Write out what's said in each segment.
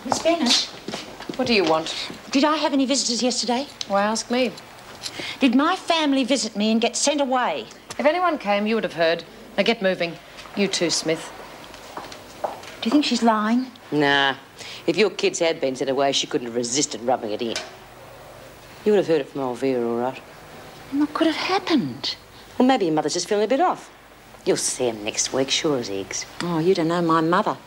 Miss Bennett? What do you want? Did I have any visitors yesterday? Why ask me? Did my family visit me and get sent away? If anyone came, you would have heard. Now get moving. You too, Smith. Do you think she's lying? Nah. If your kids had been sent away, she couldn't have resisted rubbing it in. You would have heard it from old Vera, all right. And what could have happened? Well, maybe your mother's just feeling a bit off. You'll see him next week, sure as eggs. Oh, you don't know my mother.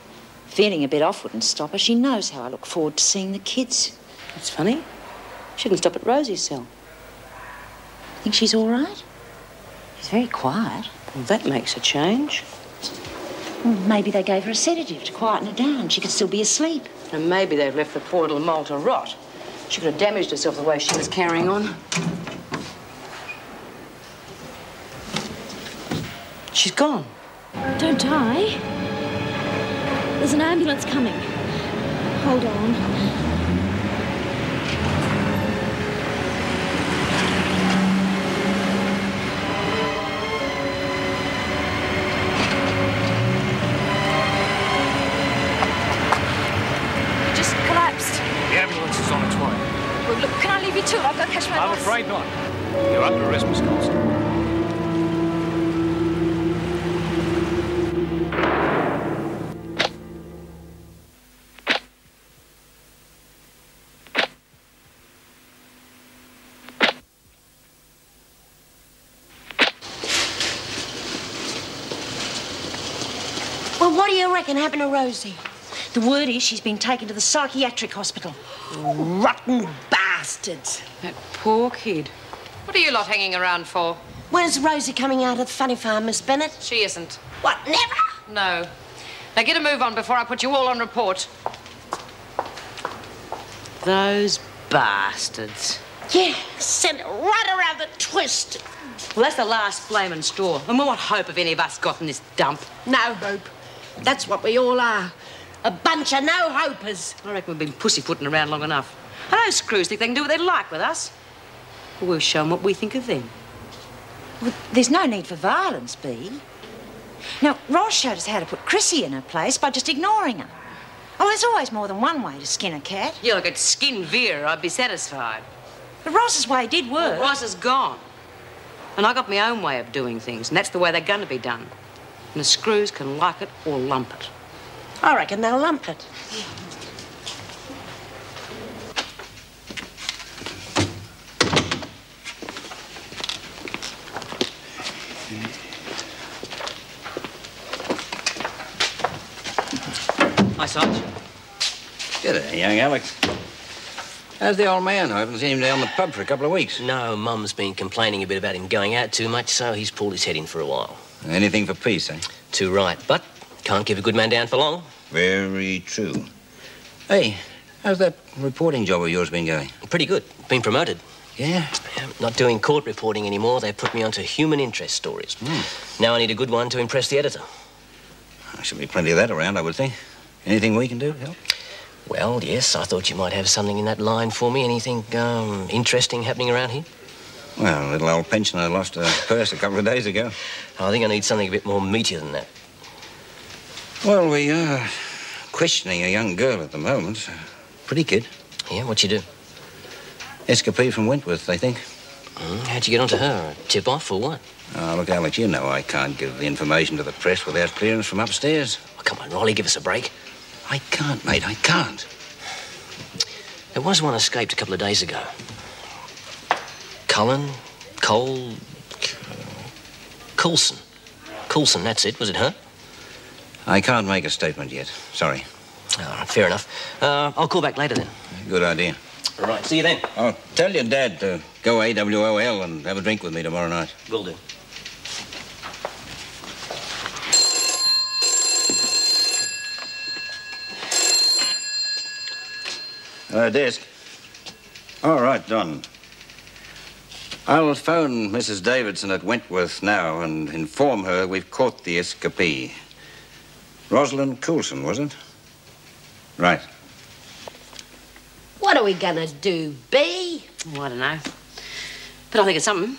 Feeling a bit off wouldn't stop her. She knows how I look forward to seeing the kids. That's funny. She didn't stop at Rosie's cell. Think she's all right? She's very quiet. Well, that makes a change. Well, maybe they gave her a sedative to quieten her down. She could still be asleep. And maybe they've left the poor little mole to rot. She could have damaged herself the way she was carrying on. She's gone. Don't die. There's an ambulance coming. Hold on. He just collapsed. The ambulance is on its way. Well, look, can I leave you to it? I've got to catch my I'm bus. afraid not. You're under arrest, Miss Constable. Well, what do you reckon happened to Rosie? The word is she's been taken to the psychiatric hospital. Rotten bastards. That poor kid. What are you lot hanging around for? When's Rosie coming out of the funny farm, Miss Bennett? She isn't. What, never? No. Now get a move on before I put you all on report. Those bastards. Yeah, sent it right around the twist. Well, that's the last flaming straw. And what hope have any of us got in this dump? No hope. That's what we all are. A bunch of no-hopers. I reckon we've been pussyfooting around long enough. And those screws think they can do what they like with us. We'll show them what we think of them. Well, there's no need for violence, Bea. Now, Ross showed us how to put Chrissy in her place by just ignoring her. Oh, there's always more than one way to skin a cat. Yeah, I could skin Vera, I'd be satisfied. But Ross's way did work. Well, Ross is gone. And I got my own way of doing things, and that's the way they're going to be done. And the screws can like it or lump it. I reckon they'll lump it. Hi, Sarge. G'day, young Alex. How's the old man? I haven't seen him down the pub for a couple of weeks. No, Mum's been complaining a bit about him going out too much, so he's pulled his head in for a while. Anything for peace, eh? Too right, but can't keep a good man down for long. Very true. Hey, how's that reporting job of yours been going? Pretty good. Been promoted. Yeah? Not doing court reporting anymore. They put me onto human interest stories. Now I need a good one to impress the editor. There should be plenty of that around, I would think. Anything we can do to help? Well, yes, I thought you might have something in that line for me. Anything interesting happening around here? Well, little old pensioner lost her purse a couple of days ago. I think I need something a bit more meatier than that. Well, we are questioning a young girl at the moment. Pretty kid. Yeah, what'd you do? Escapee from Wentworth, they think. How'd you get onto her? A tip-off or what? Oh, look, Alex, you know I can't give the information to the press without clearance from upstairs. Oh, come on, Riley, give us a break. I can't, mate, I can't. There was one escaped a couple of days ago. Coulson, that's it. Was it her? I can't make a statement yet. Sorry. All right, fair enough. I'll call back later then. Good idea. All right, see you then. I'll tell your dad to go AWOL and have a drink with me tomorrow night. Will do. Desk. All right, Don. I'll phone Mrs. Davidson at Wentworth now and inform her we've caught the escapee. Rosalind Coulson, was it? Right. What are we gonna do, Bea? Oh, I don't know. But I think it's something.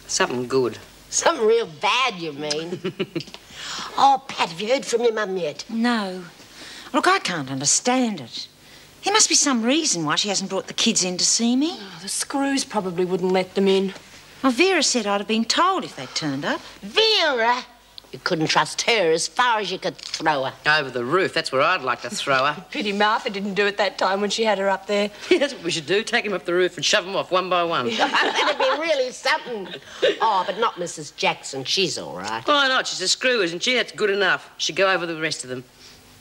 Something good. Something real bad, you mean? Oh, Pat, have you heard from your mum yet? No. Look, I can't understand it. There must be some reason why she hasn't brought the kids in to see me. Oh, the screws probably wouldn't let them in. Well, Vera said I'd have been told if they'd turned up. Vera? You couldn't trust her as far as you could throw her. Over the roof, that's where I'd like to throw her. Pity Martha didn't do it that time when she had her up there. Yeah, that's what we should do. Take him up the roof and shove them off one by one. That'd be really something. Oh, but not Mrs. Jackson. She's all right. Why not? She's a screw, isn't she? That's good enough. She'd go over the rest of them.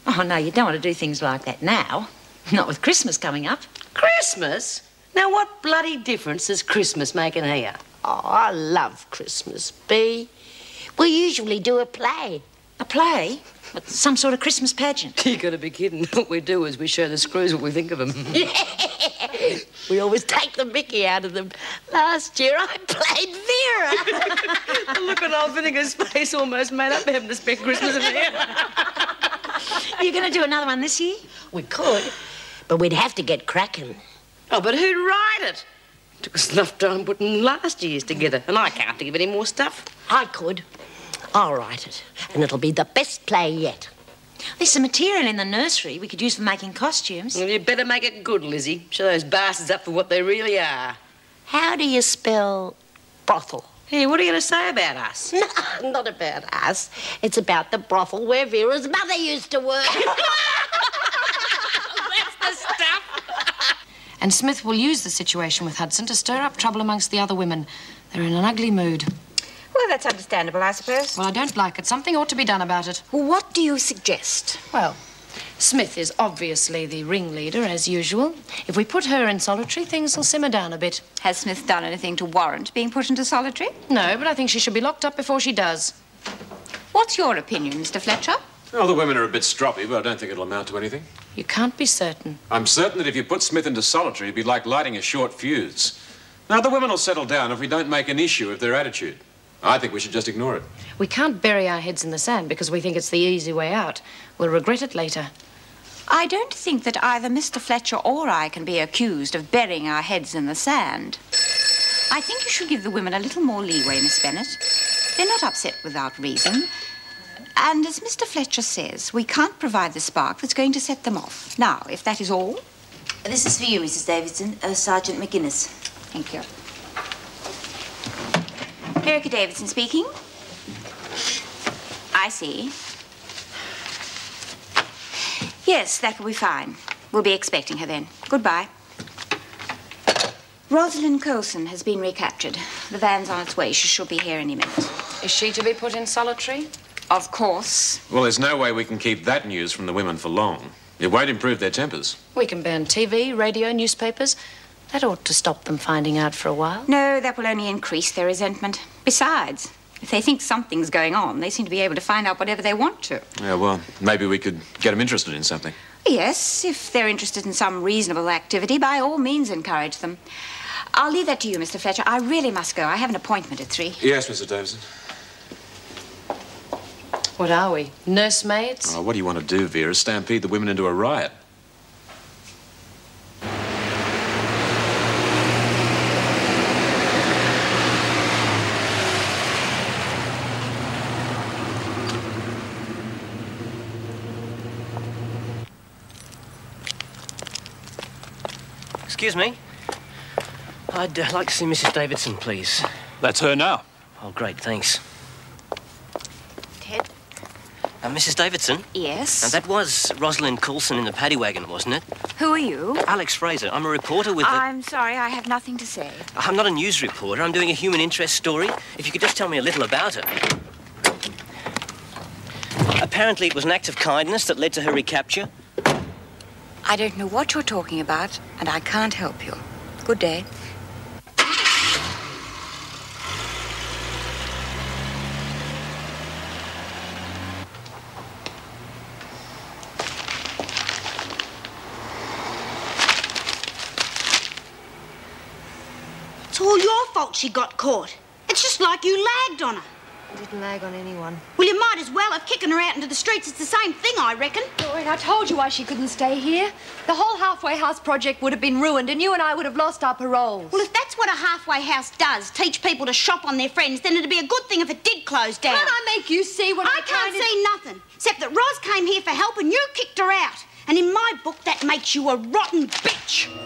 Oh, no, you don't want to do things like that now. Not with Christmas coming up. Christmas? Now, what bloody difference does Christmas make in here? Oh, I love Christmas, Bee. We usually do a play. A play? What, some sort of Christmas pageant? You gotta be kidding. What we do is we show the screws what we think of them. We always take the mickey out of them. Last year I played Vera. Look at old Vinegar's face, almost made up having to spend Christmas in here. Are you going to do another one this year? We could, but we'd have to get cracking. Oh, but who'd write it? Took us enough time putting last year's together, and I can't think of any more stuff. I could. I'll write it, and it'll be the best play yet. There's some material in the nursery we could use for making costumes. Well, you better make it good, Lizzie. Show those bastards up for what they really are. How do you spell brothel? Hey, what are you going to say about us? No, not about us. It's about the brothel where Vera's mother used to work. That's the stuff. And Smith will use the situation with Hudson to stir up trouble amongst the other women. They're in an ugly mood. Well, that's understandable, I suppose. Well, I don't like it. Something ought to be done about it. Well, what do you suggest? Well, Smith is obviously the ringleader, as usual. If we put her in solitary, things will simmer down a bit. Has Smith done anything to warrant being put into solitary? No, but I think she should be locked up before she does. What's your opinion, Mr. Fletcher? Well, the women are a bit stroppy, but I don't think it'll amount to anything. You can't be certain. I'm certain that if you put Smith into solitary, it'd be like lighting a short fuse. Now, the women will settle down if we don't make an issue of their attitude. I think we should just ignore it. We can't bury our heads in the sand because we think it's the easy way out. We'll regret it later. I don't think that either Mr. Fletcher or I can be accused of burying our heads in the sand. I think you should give the women a little more leeway, Miss Bennet. They're not upset without reason. And as Mr. Fletcher says, we can't provide the spark that's going to set them off. Now, if that is all... This is for you, Mrs. Davidson, Sergeant McGuinness. Thank you. Erica Davidson speaking. I see. Yes, that will be fine. We'll be expecting her then. Goodbye. Rosalind Coulson has been recaptured. The van's on its way. She should be here any minute. Is she to be put in solitary? Of course. Well, there's no way we can keep that news from the women for long. It won't improve their tempers. We can burn TV, radio, newspapers. That ought to stop them finding out for a while. No, that will only increase their resentment. Besides, if they think something's going on, they seem to be able to find out whatever they want to. Yeah, well, maybe we could get them interested in something. Yes, if they're interested in some reasonable activity, by all means encourage them. I'll leave that to you, Mr. Fletcher. I really must go. I have an appointment at 3. Yes, Mr. Davison. What are we? Nursemaids? Oh, what do you want to do, Vera? Stampede the women into a riot? Excuse me. I'd like to see Mrs. Davidson, please. That's her now. Oh, great, thanks. Ted? Mrs. Davidson? Yes? Now, that was Rosalind Coulson in the paddy wagon, wasn't it? Who are you? Alex Fraser. I'm a reporter with the... I'm sorry, I have nothing to say. I'm not a news reporter. I'm doing a human interest story. If you could just tell me a little about her. Apparently, it was an act of kindness that led to her recapture. I don't know what you're talking about, and I can't help you. Good day. It's all your fault she got caught. It's just like you lagged on her. I didn't lag on anyone. Well, you might as well have kicking her out into the streets. It's the same thing, I reckon. Lloyd, I told you why she couldn't stay here. The whole halfway house project would have been ruined and you and I would have lost our paroles. Well, if that's what a halfway house does, teach people to shop on their friends, then it'd be a good thing if it did close down. Can't I make you see what I can't see nothing, except that Ros came here for help and you kicked her out. And in my book, that makes you a rotten bitch.